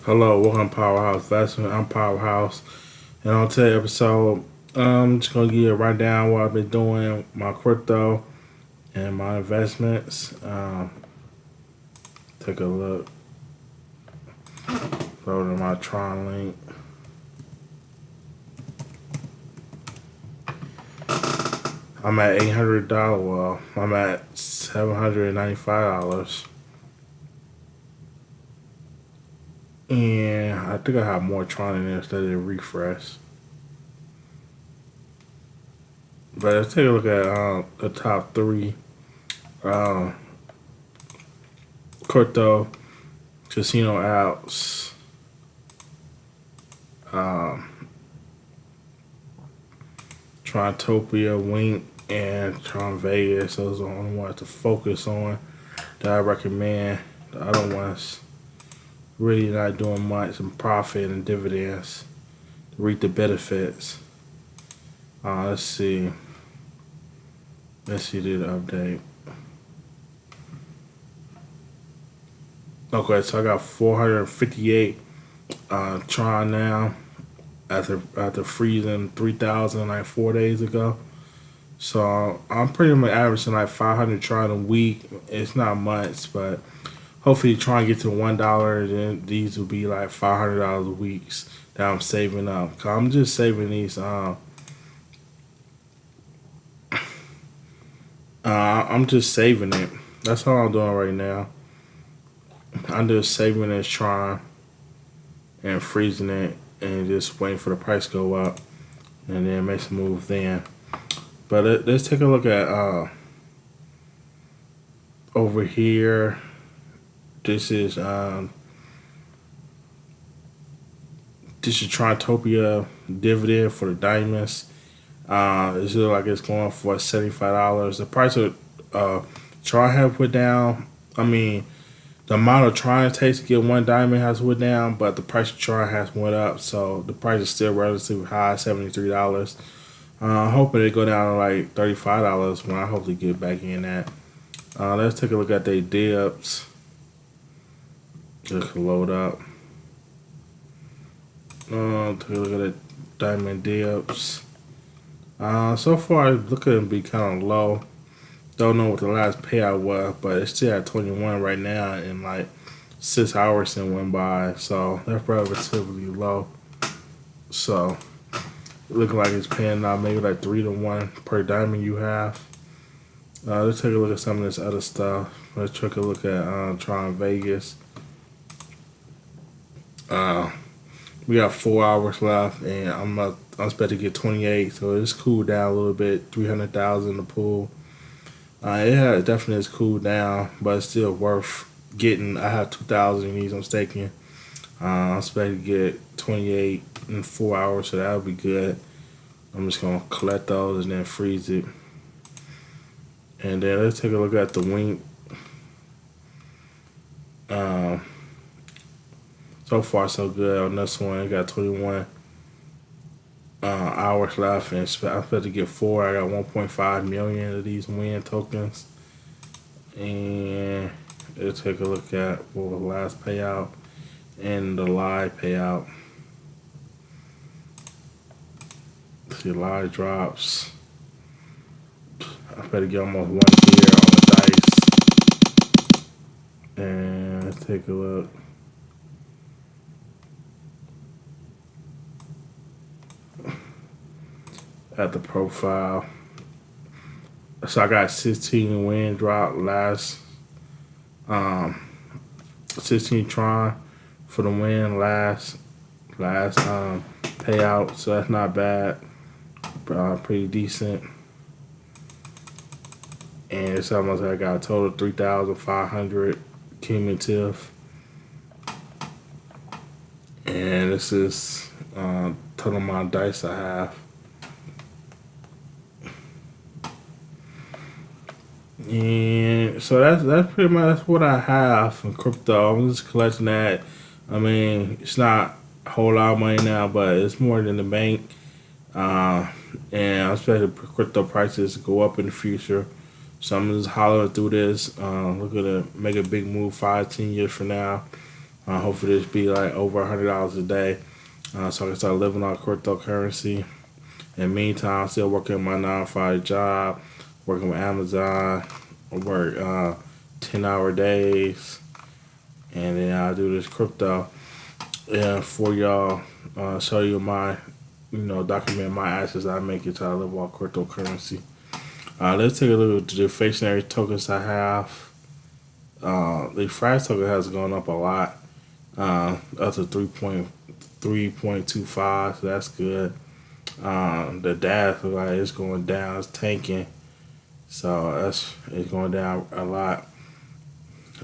Hello, welcome to Powerhouse Investment. I'm Powerhouse, and on today's episode, I'm just gonna give you a rundown what I've been doing, my crypto and my investments. Take a look. Go to my Tron link. I'm at $800. Well, I'm at $795. And I think I have more Tron in there instead of refresh. But let's take a look at the top three crypto casino apps. Trontopia, Wink, and Tron Vegas. Those are the only ones to focus on that I recommend. The other ones really not doing much in profit and dividends to reap the benefits. Let's see. Let's see the update. Okay, so I got 458 Tron now after freezing 3,000 like 4 days ago. So I'm pretty much averaging like 500 Tron a week. It's not much, but hopefully try and get to $1. Then these will be like $500 a week that I'm saving up. Cause I'm just saving these. I'm just saving it. That's all I'm doing right now. I'm just saving this Tron and freezing it and just waiting for the price to go up and then make some move then. But let's take a look at over here. This is Trontopia dividend for the diamonds. It looks like it's going for $75. The price of Tron have put down. I mean, the amount of Tron it takes to get one diamond has went down, but the price of Tron has went up. So the price is still relatively high, $73. Hoping it go down to like $35 when I hopefully get back in that. Let's take a look at their dips. Just load up. Take a look at the diamond dips. So far, it's looking to be kind of low. Don't know what the last payout was, but it's still at 21 right now, and like 6 hours and went by, so that's relatively low. So it looks like it's paying out maybe like 3 to 1 per diamond you have. Let's take a look at some of this other stuff. Let's take a look at Tron Vegas. We got 4 hours left, and I'm expected to get 28, so it's cooled down a little bit. 300,000 in the pool. It definitely has cooled down, but it's still worth getting. I have 2,000 of these I'm staking. I'm expected to get 28 in 4 hours, so that'll be good. I'm just gonna collect those and then freeze it. And then let's take a look at the Wink. So far so good on this one. I got 21 hours left, and I'm supposed to get 4. I got 1.5 million of these win tokens. And let's take a look at what was the last payout and the live payout. See, live drops. I better get almost 1 here on the dice. And let's take a look. At the profile. So I got 16 win drop last 16 Tron for the win last payout, so that's not bad. Pretty decent. And it's almost like I got a total of 3,500 cumulative. And this is total amount of dice I have. And so that's pretty much what I have in crypto. I'm just collecting that. I mean, it's not a whole lot of money now, but it's more than the bank. And I'm expecting crypto prices to go up in the future. So I'm just hollering through this. Looking to make a big move 5-10 years from now. Hopefully this be like over $100 a day, so I can start living on cryptocurrency. In the meantime, I'm still working my 9 to 5 job, working with Amazon. I work 10-hour days, and then I do this crypto. And for y'all, show you my, document my assets I make it try to live off cryptocurrency. Let's take a look at the deflationary tokens I have. The Frax token has gone up a lot, up to 3.25, so that's good. The DAS looks like it's going down, it's tanking, so it's going down a lot.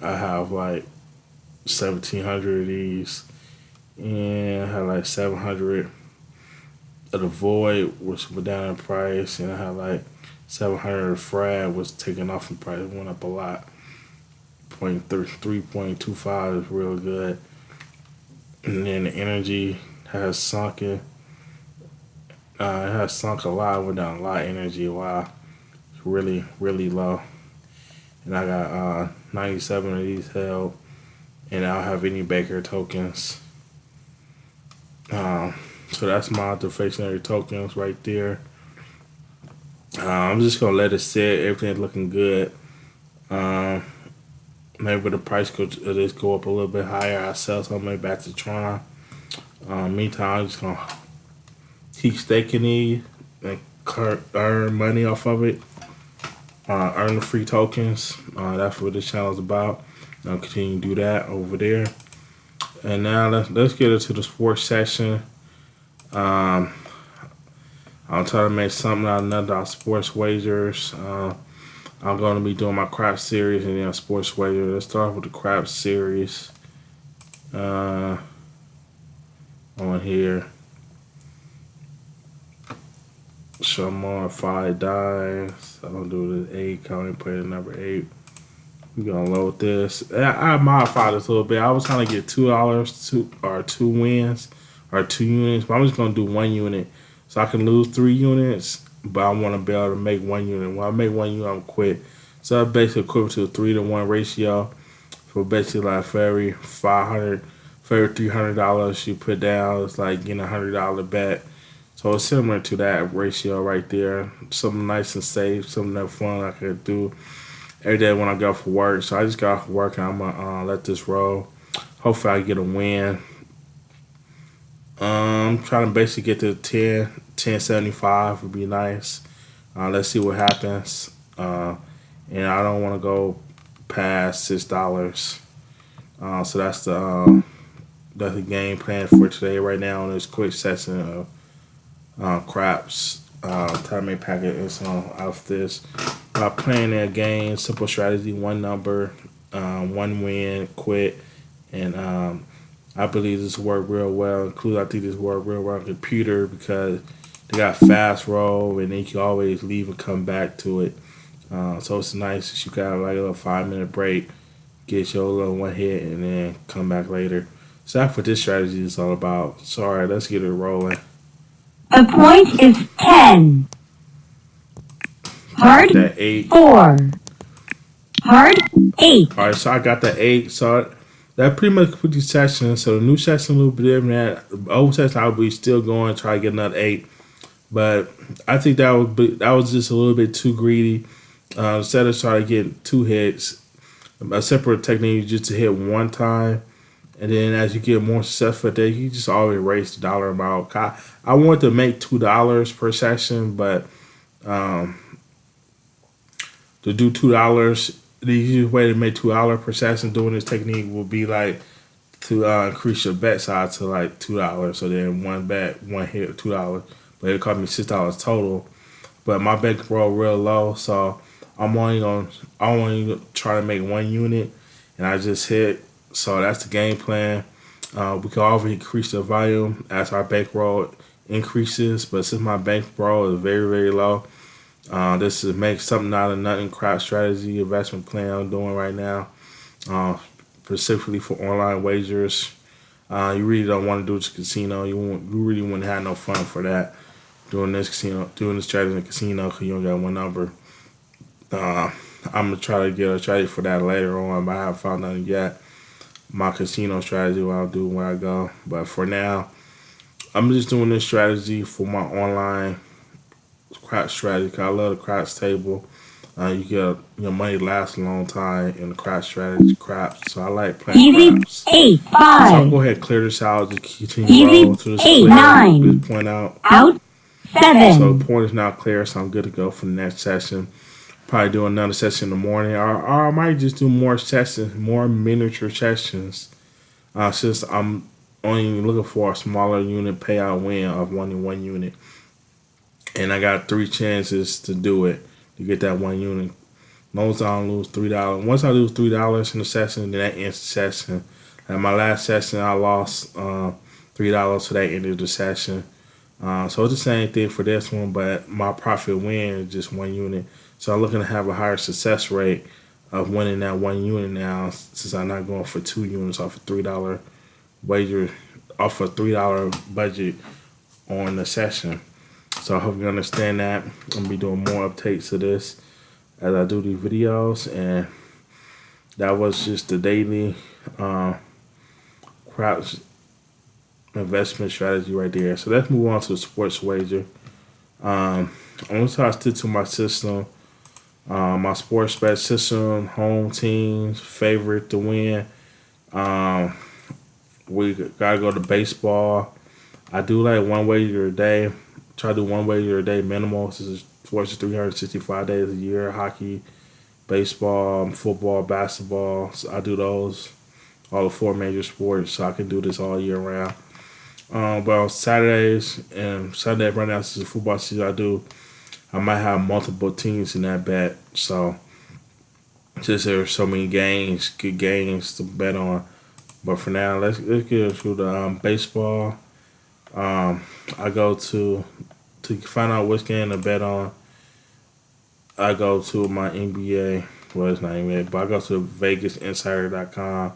I have like 1,700 of these, and I have like 700 of the Void, which went down in price, and I have like 700 of Frag, was taken off in price, it went up a lot. 3.25 is real good. And then the energy has sunken. It has sunk a lot, went down a lot. Energy, wow, it's really, really low. And I got 97 of these held, and I don't have any Baker tokens. So that's my deflationary tokens right there. I'm just gonna let it sit. Everything's looking good. Maybe the price could just go up a little bit higher. I sell some maybe back to Tron. Meantime, I'm just gonna keep staking these and earn money off of it. Earn the free tokens. That's what this channel is about. I'll continue to do that over there. And now let's get into the sports section. I'll try to make something out of another sports wagers. I'm going to be doing my crap series and then sports wager. Let's start with the crap series. On here. Show more 5 dimes. I'm going to do the 8. I only play the number 8. We're going to load this. I modified this a little bit. I was trying to get $2 2 wins or 2 units, but I'm just going to do 1 unit. So I can lose 3 units, but I want to be able to make 1 unit. When I make 1 unit, I'm quit. So that's basically equivalent to a 3-to-1 ratio. So basically, like for every $300 you put down, it's like getting $100 bet. So it's similar to that ratio right there. Something nice and safe, something that fun I could do every day when I go for work. So I just got off work and I'm gonna let this roll. Hopefully I get a win. I'm trying to basically get to 1075 would be nice. Let's see what happens. And I don't want to go past $6. So that's the game plan for today. Right now on this quick session of craps. Time a packet is out of this. Playing their game, simple strategy, 1 number, 1 win, quit, and I believe this worked real well. I think this worked real well on computer because they got fast roll and then you can always leave and come back to it. So it's nice. You got like a little 5-minute break, get your little 1 hit, and then come back later. So that's what this strategy is all about. So all right, let's get it rolling. The point is 10. Hard 4. Hard 8. All right, so I got the 8. So that pretty much put the session. So the new session a little bit different. The old session I'll be still going try to get another 8, but I think that was just a little bit too greedy. Instead of trying to get 2 hits, a separate technique is just to hit 1 time, and then as you get more successful day, you just always raise the dollar amount. I want to make $2 per session, but to do $2, the easiest way to make $2 per session doing this technique would be like to increase your bet size to like $2. So then 1 bet, 1 hit, $2. But it cost me $6 total. But my bet roll real low, so I only try to make 1 unit, and I just hit. So that's the game plan. We can always increase the volume as our bankroll increases, but since my bankroll is very, very low, this is make something out of nothing crap strategy investment plan I'm doing right now, specifically for online wagers. You really don't want to do this casino. You really wouldn't have no fun for that. Doing this strategy in the casino because you only got 1 number. I'm gonna try to get a strategy for that later on, but I haven't found nothing yet. my casino strategy, what I'll do when I go. But for now, I'm just doing this strategy for my online craps strategy. 'Cause I love the craps table. You get your money lasts a long time in the craps strategy craps. So I like playing Easy craps. So I'll A5. go ahead and clear this out. Just continue Easy roll to this clear. A9. Just point out. Out So the 7. point is now clear, so I'm good to go for the next session. Probably do another session in the morning, or I might just do more sessions, more miniature sessions. Since I'm only looking for a smaller unit payout win of 1 unit, and I got 3 chances to do it to get that 1 unit. Most I don't lose $3. Once I lose $3 in the session, then that ends the session. At my last session, I lost $3, so that ended the session. So it's the same thing for this one, but my profit win is just 1 unit. So I'm looking to have a higher success rate of winning that 1 unit now, since I'm not going for 2 units off a $3 wager, off a $3 budget on the session. So I hope you understand that. I'm gonna be doing more updates to this as I do these videos, and that was just the daily craps investment strategy right there. So let's move on to the sports wager. I'm gonna try to stick to my system. My sports bet system, home teams, favorite to win. Um, we gotta go to baseball. I do like one wager a day. Try to do one wager a day minimal. This is sports 365 days a year. Hockey, baseball, football, basketball. So I do those, all the 4 major sports. So I can do this all year round. But on Saturdays and Sunday, right now, since the football season, I might have multiple teams in that bet. So just there's so many games, good games to bet on. But for now, let's get through the baseball. I go to find out which game to bet on. I go to my NBA. Well, it's not NBA, but I go to VegasInsider.com.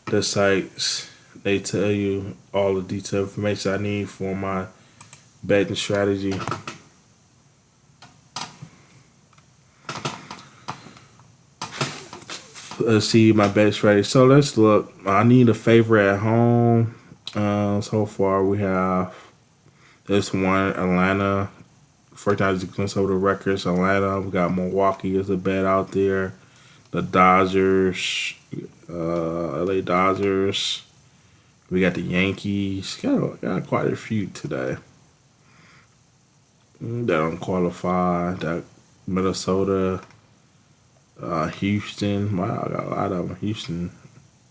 The sites, they tell you all the detailed information I need for my betting strategy. Let's see my bet strategy. So let's look. I need a favorite at home. So far we have this one, Atlanta. First time to glance over the records. Atlanta. We got Milwaukee as a bet out there. The Dodgers, LA Dodgers. We got the Yankees. Got quite a few today. That don't qualify. That Minnesota, Houston. Wow, I got a lot of them. Houston,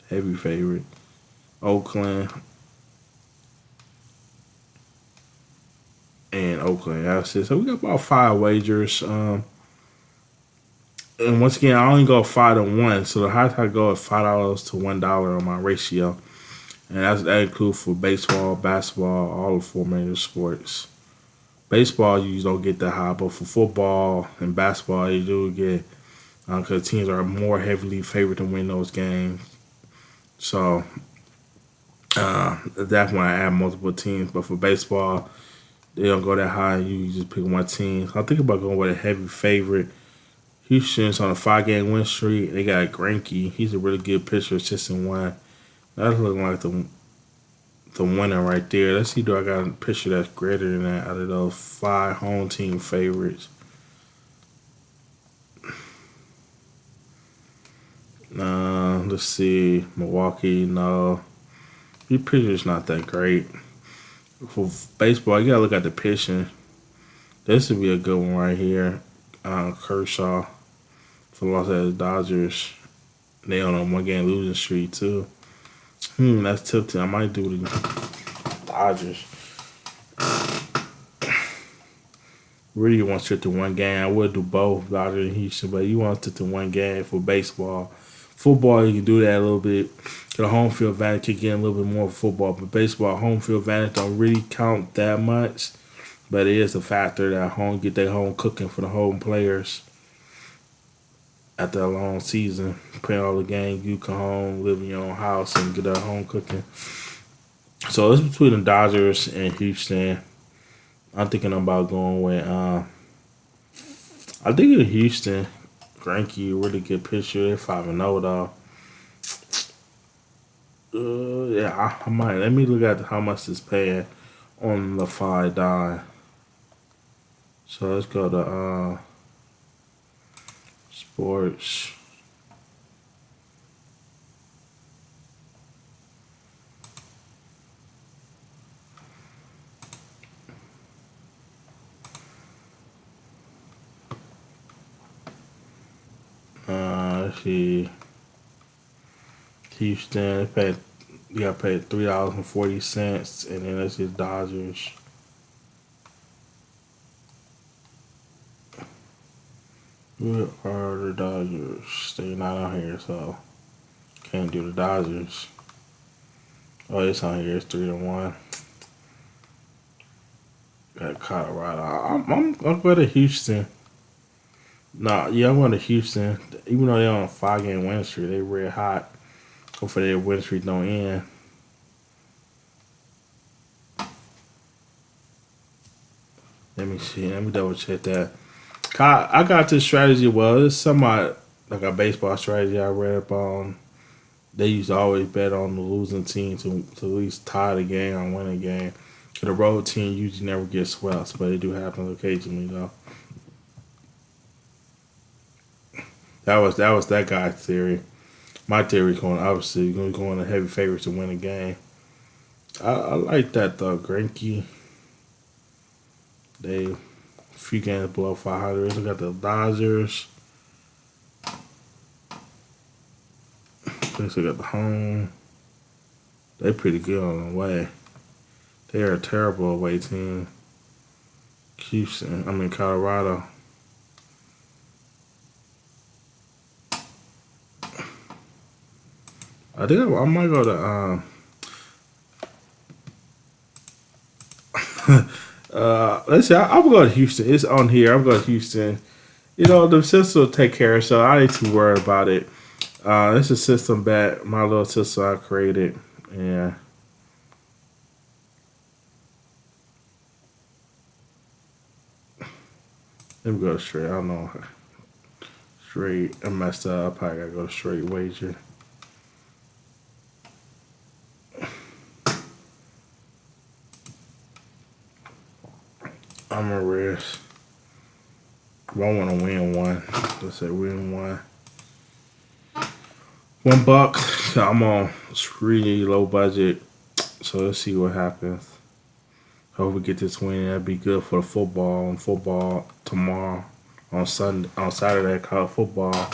heavy favorite. Oakland. And Oakland. That's it. So we got about 5 wagers. And once again, I only go 5-1. So the highest I go is $5 to $1 on my ratio. And that includes for baseball, basketball, all the 4 major sports. Baseball, you don't get that high, but for football and basketball, you do get, because teams are more heavily favored to win those games. So that's when I add multiple teams. But for baseball, they don't go that high. You just pick one team. So I think about going with a heavy favorite. Houston's on a 5-game win streak. They got Greinke. He's a really good pitcher, assistant one. That's looking like the winner right there. Let's see, do I got a pitcher that's greater than that out of those 5 home team favorites? Let's see. Milwaukee, no. Your pitcher's not that great. For baseball, you gotta look at the pitching. This would be a good one right here. Kershaw for Los Angeles Dodgers. They on a 1-game losing streak too. That's tilted. I might do the Dodgers. Really want to stick to 1 game. I would do both, Dodgers and Houston, but you want to stick to 1 game for baseball. Football, you can do that a little bit. The home field advantage kick in a little bit more for football, but baseball, home field advantage don't really count that much. But it is a factor that get their home cooking for the home players after a long season. Playing all the games, you come home, live in your own house, and get that home cooking. So it's between the Dodgers and Houston. I'm thinking about going with, I think in Houston, Greinke, really good pitcher. They're 5-0 though. Yeah, I might. Let me look at how much it's paying on the 5 dime. So let's go to sports. Let's see. Houston, you got paid $3.40, and then let's get Dodgers. Where are the Dodgers? They're not on here, so can't do the Dodgers. Oh, it's on here. It's 3-1. Got Colorado. I'm going to Houston. Nah, yeah, I'm going to Houston. Even though they're on a 5-game win streak, they red hot. Hopefully their win streak don't end. Let me see. Let me double check that. I got this strategy. Well, it's somewhat like a baseball strategy I read up on. They used to always bet on the losing team to at least tie the game or win a game. The road team usually never gets swept, but it do happen occasionally, though. That was that guy's theory. My theory is going obviously going to go on the heavy favorites to win a game. I like that though. Greinke. They a few games below 500. We got the Dodgers. We got the home. They pretty good on the way. They are a terrible away team. Colorado. I think I might go to let's see. I'm going to Houston. It's on here. I'm going to Houston. You know, the system will take care of it, so I ain't too worried about it. It's a system bet. My little system I created. Yeah. Let me go straight. I don't know. Straight. I messed up. I probably got to go straight wager. I'm a risk. I want to win one. Let's say win one. $1. I'm on really low budget. So let's see what happens. Hope we get this win. That'd be good for the football and football tomorrow on Saturday. College football.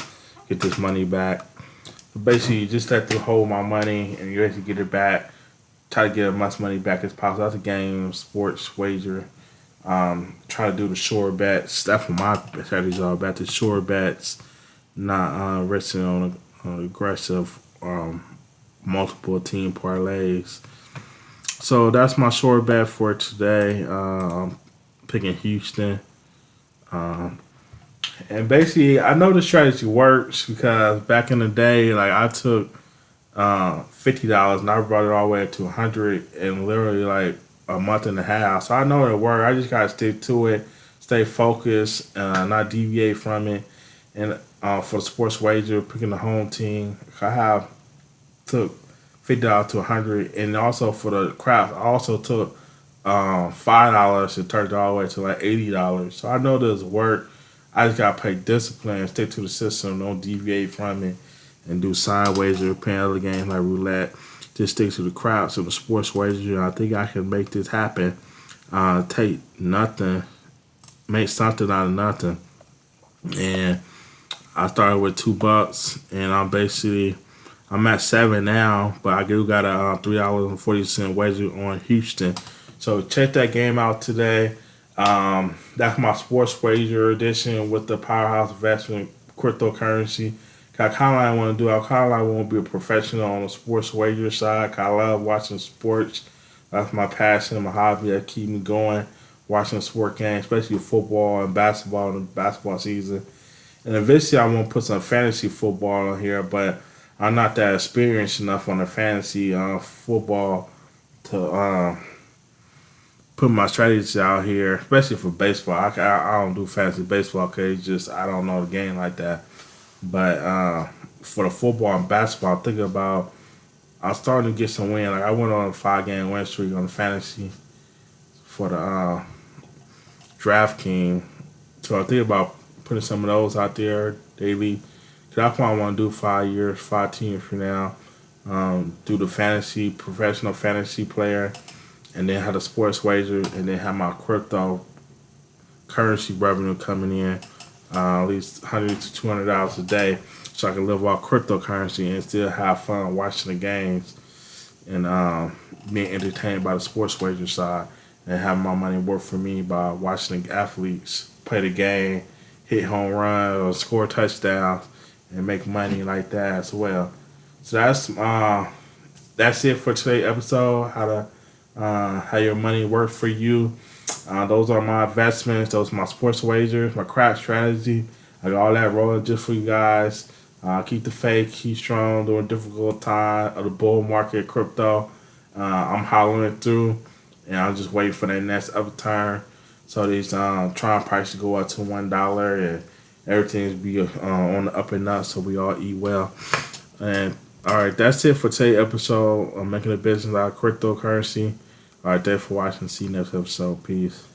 Get this money back. But basically, you just have to hold my money and you actually get it back. Try to get as much money back as possible. That's a game, sports wager. Try to do the short bets. That's what my strategies are about. The short bets, not resting on aggressive multiple team parlays. So that's my short bet for today. I'm picking Houston. And basically, I know the strategy works because back in the day, like I took $50 and I brought it all the way up to 100 in literally like a month and a half. So I know it works. I just gotta stick to it, stay focused, not deviate from it. And for the sports wager, picking the home team, I took $50 to 100, and also for the craps, I also took $5 and turned it all the way to like $80. So I know this work. I just gotta pay discipline, stick to the system, don't deviate from it, and do side wager, playing other games like roulette. Just stick to the craps and the sports wager. I think I can make this happen. Take nothing, make something out of nothing, and I started with $2, and I'm at 7 now, but I do got a $3.40 wager on Houston. So check that game out today. That's my sports wager edition with the Powerhouse Investment cryptocurrency. I kind of want to do. I kind of want to be a professional on the sports wager side. I love watching sports. That's my passion, my hobby that keep me going. Watching sport games, especially football and basketball in the basketball season. And eventually, I want to put some fantasy football on here, but I'm not that experienced enough on the fantasy football to put my strategies out here, especially for baseball. I don't do fantasy baseball because I don't know the game like that. But for the football and basketball, I'm thinking about I'm starting to get some win. Like I went on a 5-game win streak on the fantasy for the DraftKings. So I think about putting some of those out there daily. Cause I probably want to do 5 years, 5 teams from now. Do the fantasy, professional fantasy player, and then have the sports wager, and then have my crypto currency revenue coming in, at least $100 to $200 a day, so I can live off cryptocurrency and still have fun watching the games and being entertained by the sports wager side, and have my money work for me by watching the athletes play the game, hit home runs or score touchdowns, and make money like that as well. So that's it for today's episode. How your money work for you. Those are my investments. Those are my sports wagers, my craft strategy. I got all that rolling just for you guys. Keep the faith, keep strong during difficult time of the bull market, crypto. I'm hollering through, and I'm just waiting for that next upturn. So these trying prices go up to $1, and everything's be on the up and up. So we all eat well. And all right, that's it for today's episode. I'm making a business out of cryptocurrency. All right, thanks for watching. See you next episode. Peace.